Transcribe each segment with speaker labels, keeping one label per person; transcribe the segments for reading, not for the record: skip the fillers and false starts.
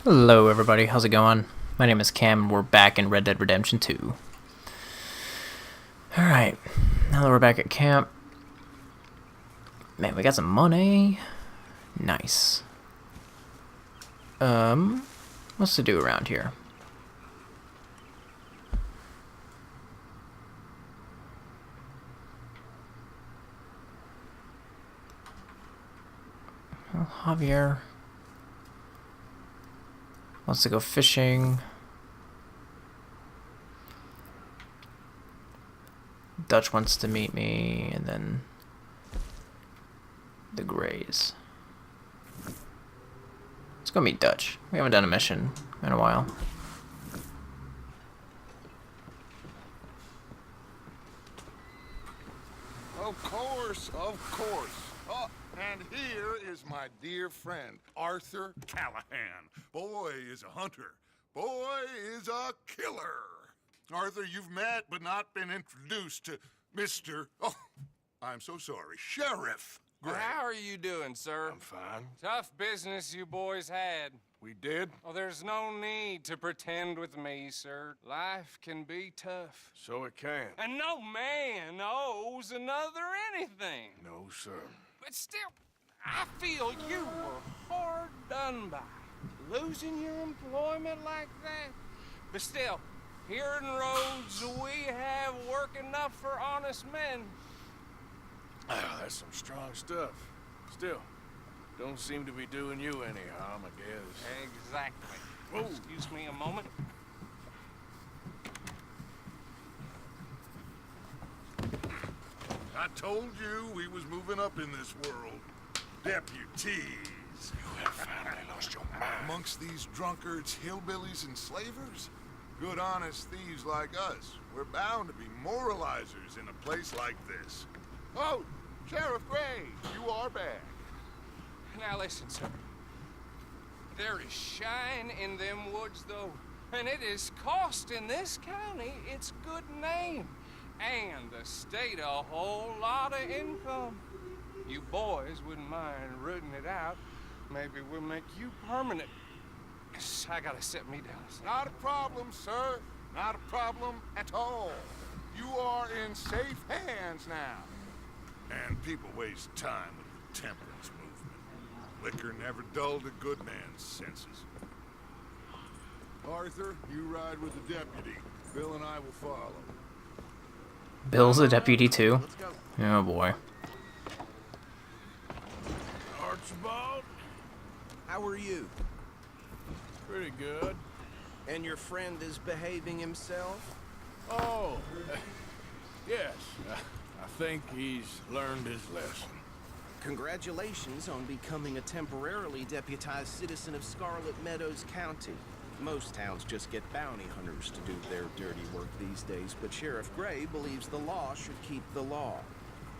Speaker 1: Hello everybody, how's it going? My name is Cam and we're back in Red Dead Redemption 2. Alright, now that we're back at camp, man, we got some money. Nice. What's to do around here? Well, Javier wants to go fishing. Dutch wants to meet me, and then the Greys. Let's go meet Dutch. We haven't done a mission in a while.
Speaker 2: Of course, of course. Oh, and here is my dear friend, Arthur Callahan. Boy is a hunter. Boy is a killer. Arthur, you've met but not been introduced to Mr. Oh, I'm so sorry, Sheriff Gray.
Speaker 3: How are you doing, sir?
Speaker 2: I'm fine.
Speaker 3: Tough business you boys had.
Speaker 2: We did?
Speaker 3: Oh, there's no need to pretend with me, sir. Life can be tough.
Speaker 2: So it can.
Speaker 3: And no man owes another anything.
Speaker 2: No, sir.
Speaker 3: But still, I feel you were hard done by. Losing your employment like that. But still, here in Rhodes, we have work enough for honest men.
Speaker 4: Oh, that's some strong stuff. Still, don't seem to be doing you any harm, I guess.
Speaker 3: Exactly.
Speaker 4: Whoa.
Speaker 3: Excuse me a moment.
Speaker 2: I told you we was moving up in this world. Deputies.
Speaker 4: You have finally lost your mind.
Speaker 2: Amongst these drunkards, hillbillies, and slavers? Good honest thieves like us. We're bound to be moralizers in a place like this. Oh, Sheriff Gray, you are back.
Speaker 3: Now listen, sir. There is shine in them woods, though, and it is costing this county its good name, and the state a whole lot of income. You boys wouldn't mind rooting it out. Maybe we'll make you permanent. I gotta sit me down.
Speaker 2: Not a problem, sir. Not a problem at all. You are in safe hands now. And people waste time with the temperance movement. Liquor never dulled a good man's senses. Arthur, you ride with the deputy. Bill and I will follow.
Speaker 1: Bill's a deputy too?
Speaker 4: Let's go.
Speaker 1: Oh boy.
Speaker 4: Archibald?
Speaker 5: How are you?
Speaker 4: Pretty good.
Speaker 5: And your friend is behaving himself?
Speaker 4: Oh, yes. I think he's learned his lesson.
Speaker 5: Congratulations on becoming a temporarily deputized citizen of Scarlet Meadows County. Most towns just get bounty hunters to do their dirty work these days, but Sheriff Gray believes the law should keep the law.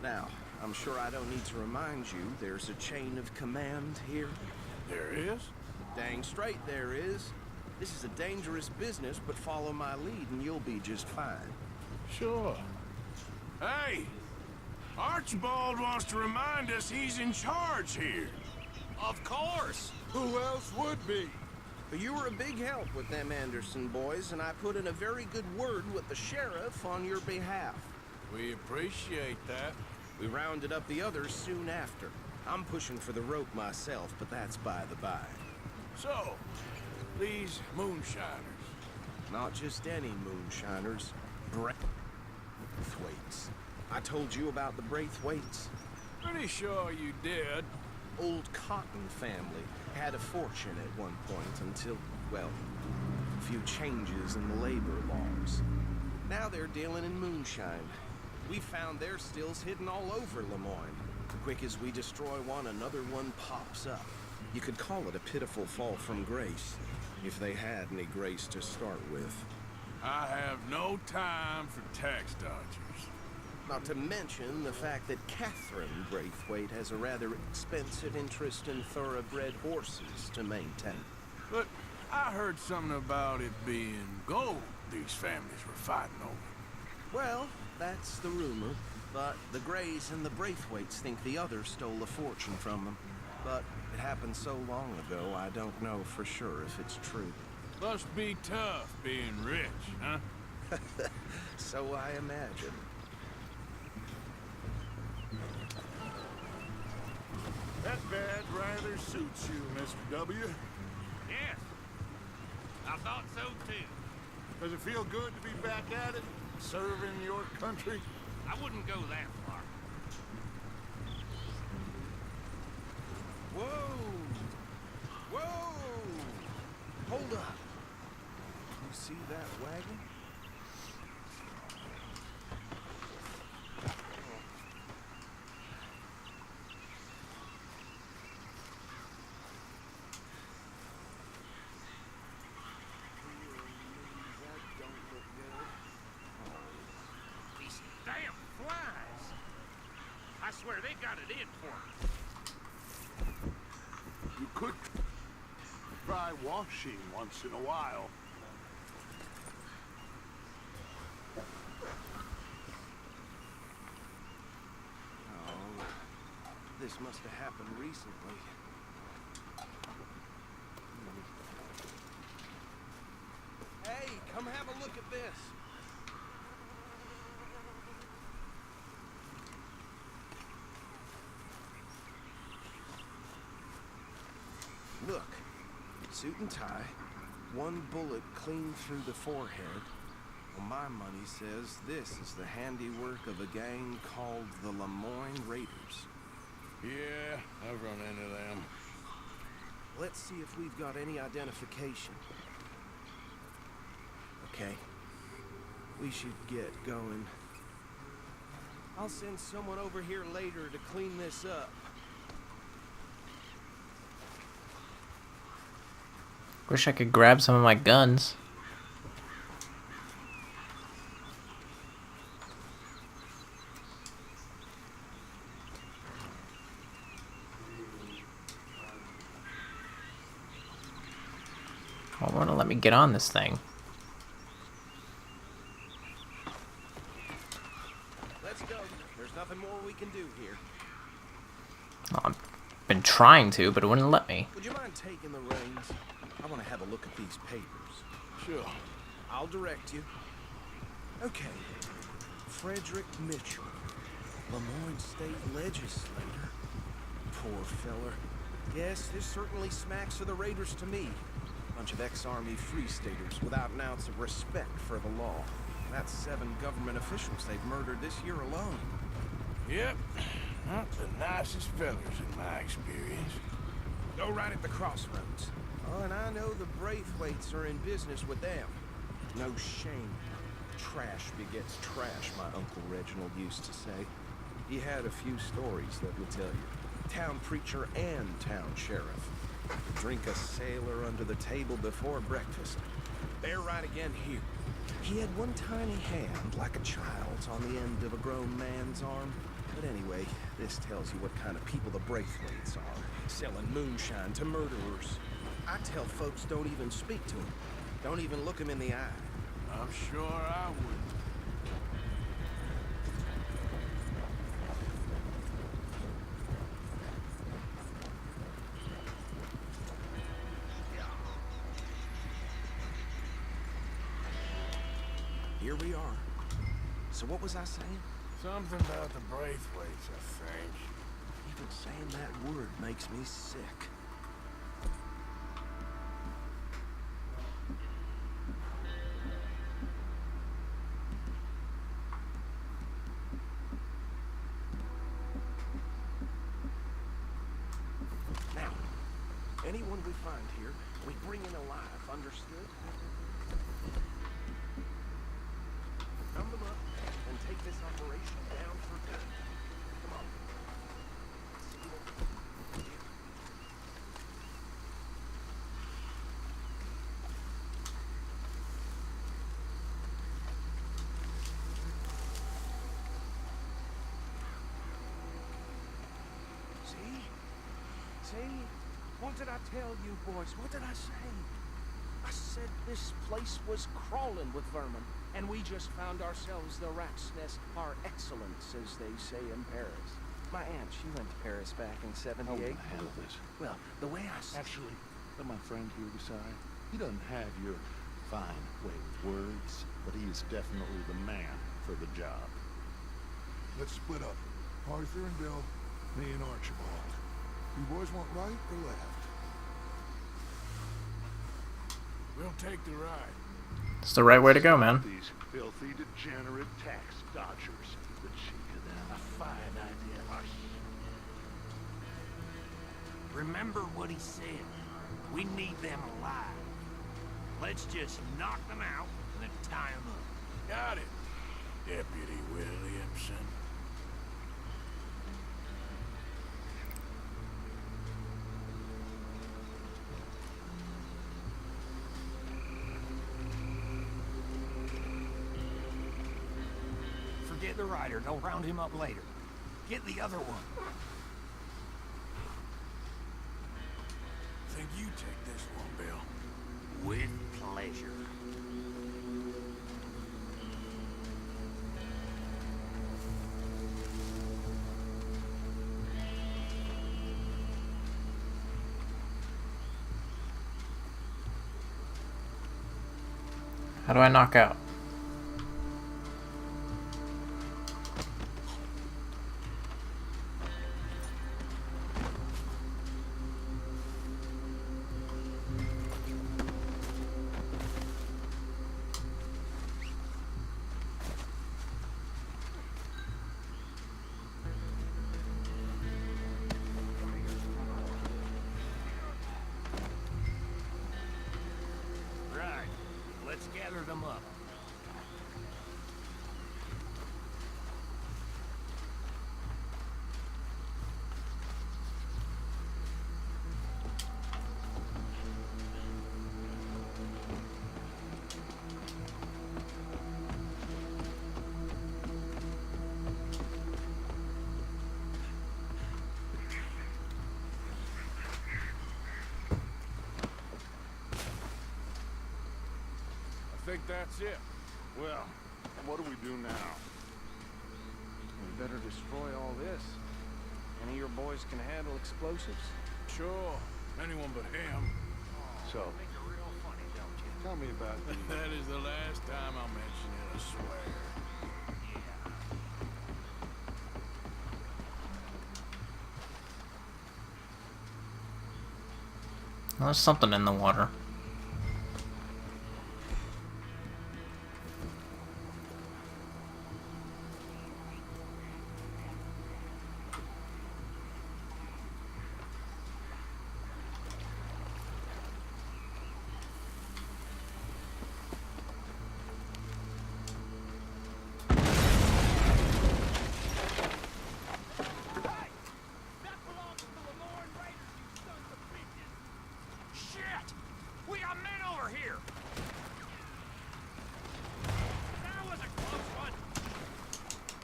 Speaker 5: Now, I'm sure I don't need to remind you there's a chain of command here.
Speaker 4: There is?
Speaker 5: Dang straight there is. This is a dangerous business, but follow my lead and you'll be just fine.
Speaker 4: Sure. Hey! Archibald wants to remind us he's in charge here.
Speaker 3: Of course.
Speaker 2: Who else would be?
Speaker 5: But you were a big help with them Anderson boys, and I put in a very good word with the sheriff on your behalf.
Speaker 4: We appreciate that.
Speaker 5: We rounded up the others soon after. I'm pushing for the rope myself, but that's by the by.
Speaker 4: So, these moonshiners.
Speaker 5: Not just any moonshiners. Braithwaites. I told you about the Braithwaites.
Speaker 4: Pretty sure you did.
Speaker 5: Old Cotton family had a fortune at one point until, well, a few changes in the labor laws. Now they're dealing in moonshine. We found their stills hidden all over Lemoyne. Quick as we destroy one, another one pops up. You could call it a pitiful fall from grace, if they had any grace to start with.
Speaker 4: I have no time for tax dodgers.
Speaker 5: Not to mention the fact that Catherine Braithwaite has a rather expensive interest in thoroughbred horses to maintain.
Speaker 4: But I heard something about it being gold these families were fighting over.
Speaker 5: Well, that's the rumor. But the Greys and the Braithwaites think the others stole a fortune from them. but it happened so long ago, I don't know for sure if it's true.
Speaker 4: Must be tough being rich, huh?
Speaker 5: So I imagine.
Speaker 2: That badge rather suits you, Mr. W.
Speaker 4: Yes. I thought so too.
Speaker 2: Does it feel good to be back at it, serving your country?
Speaker 4: I wouldn't go that far.
Speaker 5: Whoa! Whoa! Hold up. You see that wagon?
Speaker 4: These damn flies. I swear they got it in for me.
Speaker 2: You could try washing once in a while.
Speaker 5: Oh, this must have happened recently. Hey, come have a look at this. Look, suit and tie, one bullet clean through the forehead. Well, my money says this is the handiwork of a gang called the Lemoyne Raiders.
Speaker 4: Yeah, I've run into them.
Speaker 5: Let's see if we've got any identification. Okay, we should get going. I'll send someone over here later to clean this up.
Speaker 1: Wish I could grab some of my guns. I want to let me get on this thing.
Speaker 5: Let's go. There's nothing more we can do here.
Speaker 1: Oh, I've been trying to, but it wouldn't let me.
Speaker 5: Would you mind taking the reins? I want to have a look at these papers.
Speaker 4: Sure.
Speaker 5: I'll direct you. Okay. Frederick Mitchell, Lemoyne State Legislator. Poor feller. Yes, this certainly smacks of the Raiders to me. Bunch of ex-Army Free Staters without an ounce of respect for the law. That's 7 government officials they've murdered this year alone.
Speaker 4: Yep. Not the nicest fellas in my experience.
Speaker 5: Go right at the crossroads. Oh, and I know the Braithwaites are in business with them. No shame. Trash begets trash, my Uncle Reginald used to say. He had a few stories, let me tell you. Town preacher and town sheriff. Drink a sailor under the table before breakfast. They're right again here. He had one tiny hand, like a child's, on the end of a grown man's arm. But anyway, this tells you what kind of people the Braithwaites are. Selling moonshine to murderers. I tell folks don't even speak to them. Don't even look them in the eye.
Speaker 4: I'm sure I would.
Speaker 5: Here we are. So what was I saying?
Speaker 4: Something about the Braithwaites, I think.
Speaker 5: Even saying that word makes me sick. Now, anyone we find here, we bring in alive, understood? Round them up and take this operation down for good. Come on. See? What did I tell you, boys? What did I say? I said this place was crawling with vermin, and we just found ourselves the rat's nest par excellence, as they say in Paris. My aunt, she went to Paris back in
Speaker 6: How will
Speaker 5: '78.
Speaker 6: I handle this?
Speaker 5: Well, the way I see
Speaker 6: Actually, let my friend here decide. He doesn't have your fine way with words, but he is definitely the man for the job.
Speaker 2: Let's split up. Arthur and Bill, me and Archibald. You boys want right or left?
Speaker 4: We'll take the ride.
Speaker 1: It's the right way to go, man.
Speaker 6: These filthy, degenerate tax dodgers. The cheek of them. A fine idea.
Speaker 7: Remember what he said. We need them alive. Let's just knock them out and then tie them up.
Speaker 4: Got it, Deputy Williamson.
Speaker 7: Forget the rider. They'll round him up later. Get the other one.
Speaker 4: Think you take this one, Bill.
Speaker 7: With pleasure.
Speaker 1: How do I knock out?
Speaker 7: Right. Let's gather them up.
Speaker 4: I think that's it.
Speaker 6: Well, what do we do now?
Speaker 5: We better destroy all this. Any of your boys can handle explosives?
Speaker 4: Sure, anyone but him.
Speaker 6: So,
Speaker 7: Make it real funny, don't you?
Speaker 6: tell me about the...
Speaker 4: That is the last time I'll mention it, I swear.
Speaker 1: Well, there's something in the water.
Speaker 7: Shit! We got men over here! That was a close one!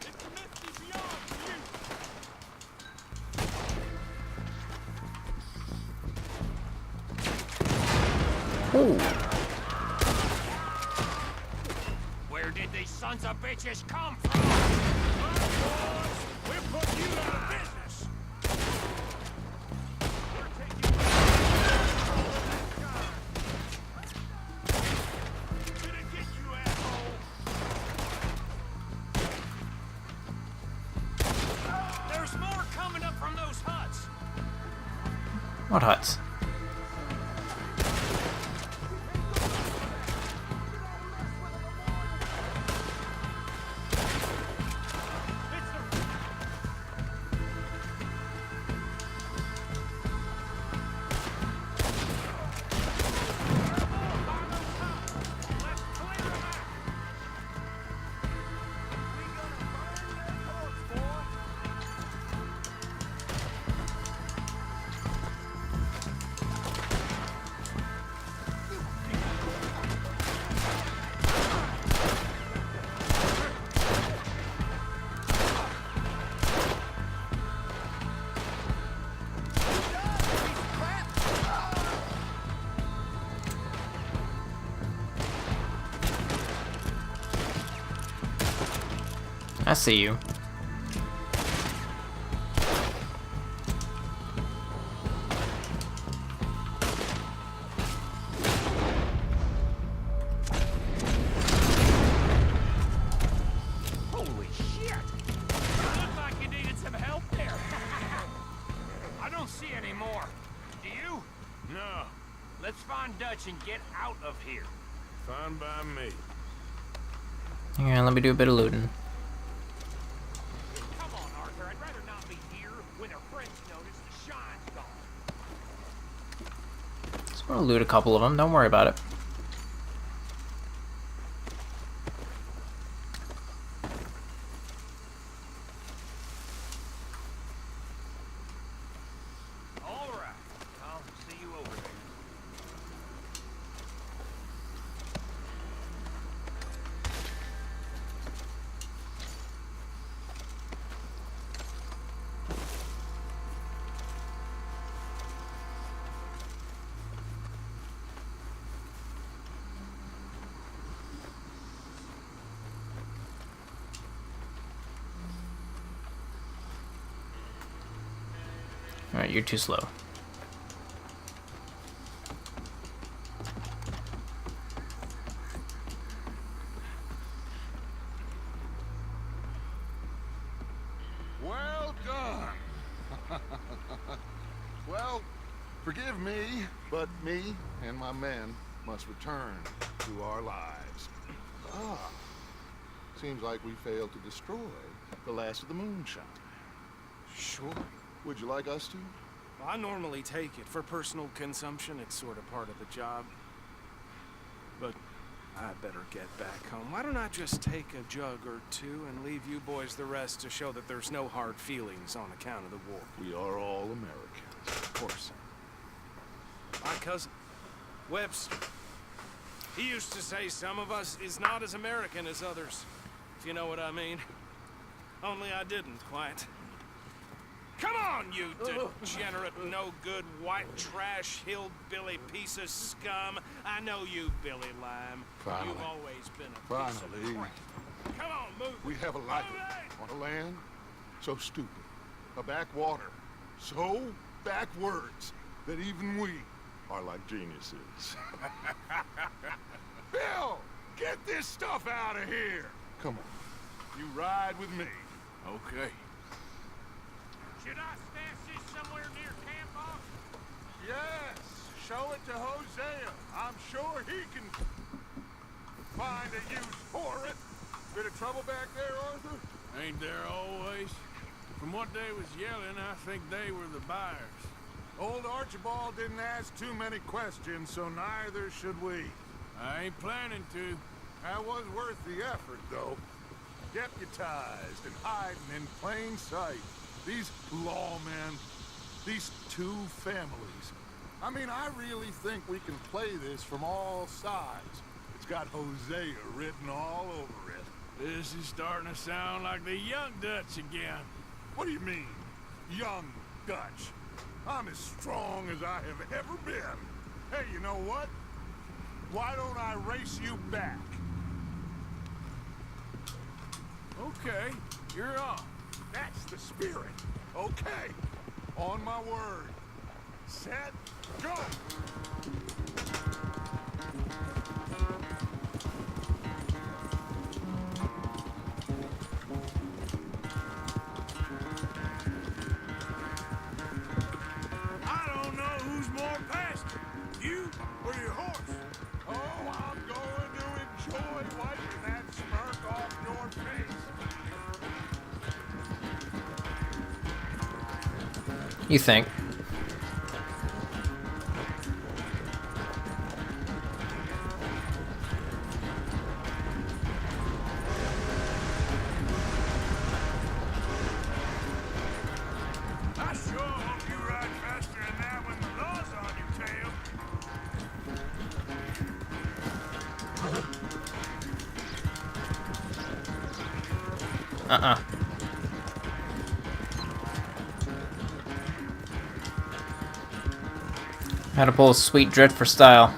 Speaker 7: It's misty beyond you!
Speaker 1: Ooh.
Speaker 7: Where did these sons of bitches come from?
Speaker 4: We're putting you out of business.
Speaker 7: Didn't get you, asshole! There's more coming up from those huts!
Speaker 1: What huts? I see you.
Speaker 4: No.
Speaker 7: Let's find Dutch and get out of here.
Speaker 4: Fine by me.
Speaker 1: Hang on, let me do a bit of looting.
Speaker 7: Come on, Arthur. I'd rather not be here when their friends notice the shine's gone.
Speaker 1: Just gonna loot a couple of them. Don't worry about it.
Speaker 7: All right. I'll see you over there.
Speaker 1: Alright, you're too slow.
Speaker 2: Well done. Well, forgive me, but me and my men must return to our lives. Ah, seems like we failed to destroy the last of the moonshine.
Speaker 5: Sure.
Speaker 2: Would you like us to?
Speaker 5: Well, I normally take it for personal consumption. It's sort of part of the job. But I better get back home. Why don't I just take a jug or two and leave you boys the rest to show that there's no hard feelings on account of the war?
Speaker 2: We are all Americans.
Speaker 5: Of course. My cousin, Webster, he used to say some of us is not as American as others, if you know what I mean. Only I didn't quite. Come on, you degenerate, no-good, white trash, hillbilly piece of scum. I know you, Billy Lime.
Speaker 2: Finally.
Speaker 5: You've always been a piece
Speaker 2: Finally.
Speaker 5: of crap. Come on, move.
Speaker 2: We have a life
Speaker 5: Move
Speaker 2: on a land so stupid, a backwater so backwards that even we are like geniuses. Bill, get this stuff out of here. Come on, you ride with me.
Speaker 4: Okay.
Speaker 7: Should I stash this somewhere near camp, boss?
Speaker 2: Yes, show it to Hosea. I'm sure he can find a use for it. Bit of trouble back there, Arthur?
Speaker 4: Ain't there always? From what they was yelling, I think they were the buyers.
Speaker 2: Old Archibald didn't ask too many questions, so neither should we.
Speaker 4: I ain't planning to.
Speaker 2: That was worth the effort, though. Deputized and hiding in plain sight. These lawmen, these two families. I mean, I really think we can play this from all sides. It's got Hosea written all over it.
Speaker 4: This is starting to sound like the young Dutch again.
Speaker 2: What do you mean, young Dutch? I'm as strong as I have ever been. Hey, you know what? Why don't I race you back?
Speaker 4: Okay, you're on.
Speaker 2: That's the spirit. Okay. On my word. Set, go!
Speaker 4: I don't know who's more pastor, you or your horse.
Speaker 2: Oh, I'm going to enjoy wiping that smirk off your face.
Speaker 1: You think?
Speaker 4: I sure hope you ride faster than that when the law's on your tail.
Speaker 1: How to pull a sweet drift for style.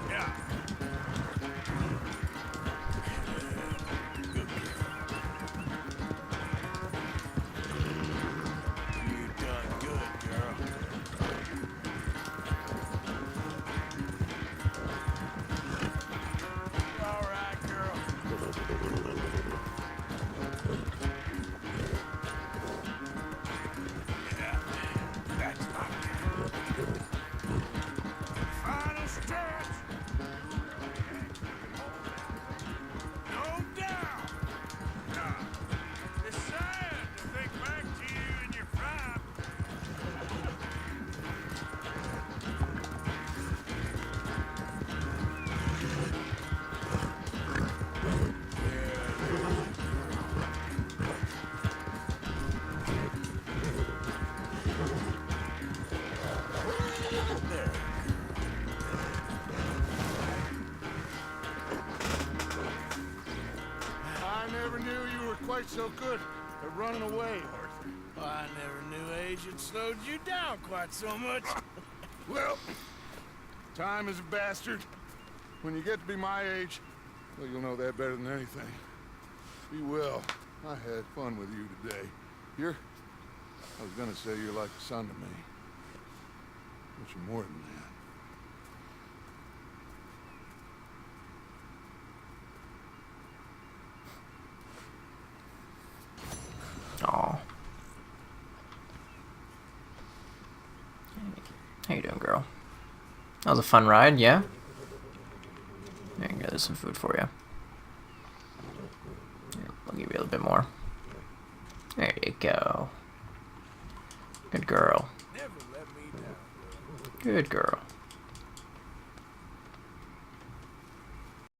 Speaker 4: Yeah. You done good, girl. All right, girl. Yeah.
Speaker 2: you're so good at running away, Arthur.
Speaker 4: I never knew age had slowed you down quite so much.
Speaker 2: Well, time is a bastard. When you get to be my age, well, you'll know that better than anything. Be well. I had fun with you today. I was gonna say you're like a son to me. But you're more than that.
Speaker 1: Aw. How you doing, girl? That was a fun ride, yeah? There you go, there's some food for you. Here, I'll give you a little bit more. There you go. Good girl.
Speaker 4: Never let me down.
Speaker 1: Good girl.